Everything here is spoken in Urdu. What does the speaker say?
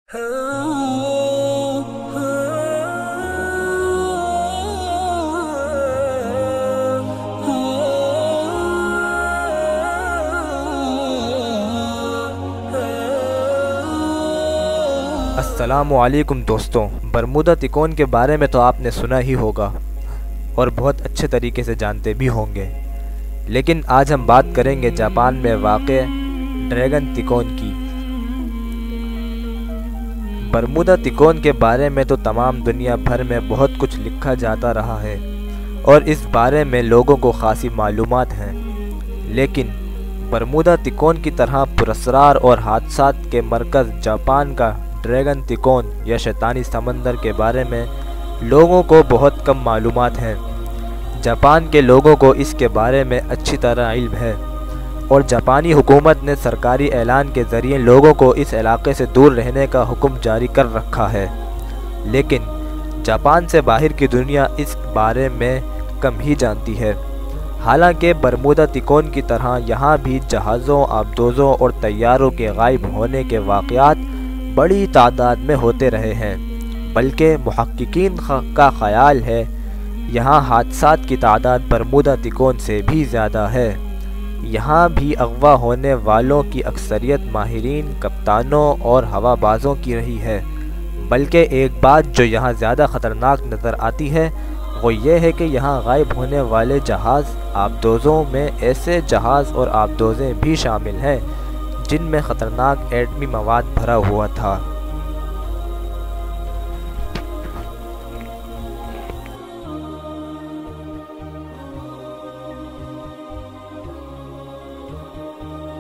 السلام علیکم دوستوں، برمودا تکون کے بارے میں تو آپ نے سنا ہی ہوگا اور بہت اچھے طریقے سے جانتے بھی ہوں گے، لیکن آج ہم بات کریں گے جاپان میں واقع ڈریگن تکون کی۔ برمودا تکون کے بارے میں تو تمام دنیا بھر میں بہت کچھ لکھا جاتا رہا ہے اور اس بارے میں لوگوں کو خاصی معلومات ہیں، لیکن برمودا تکون کی طرح پراسرار اور حادثات کے مرکز جاپان کا ڈریگن تکون یا شیطانی سمندر کے بارے میں لوگوں کو بہت کم معلومات ہیں۔ جاپان کے لوگوں کو اس کے بارے میں اچھی طرح علم ہے اور جاپانی حکومت نے سرکاری اعلان کے ذریعے لوگوں کو اس علاقے سے دور رہنے کا حکم جاری کر رکھا ہے، لیکن جاپان سے باہر کی دنیا اس بارے میں کم ہی جانتی ہے۔ حالانکہ برمودا تکون کی طرح یہاں بھی جہازوں، آبدوزوں اور طیاروں کے غائب ہونے کے واقعات بڑی تعداد میں ہوتے رہے ہیں، بلکہ محققین کا خیال ہے یہاں حادثات کی تعداد برمودا تکون سے بھی زیادہ ہے۔ یہاں بھی اغوا ہونے والوں کی اکثریت ماہرین، کپتانوں اور ہوا بازوں کی رہی ہے، بلکہ ایک بات جو یہاں زیادہ خطرناک نظر آتی ہے وہ یہ ہے کہ یہاں غائب ہونے والے جہاز آبدوزوں میں ایسے جہاز اور آبدوزیں بھی شامل ہیں جن میں خطرناک ایٹمی مواد بھرا ہوا تھا۔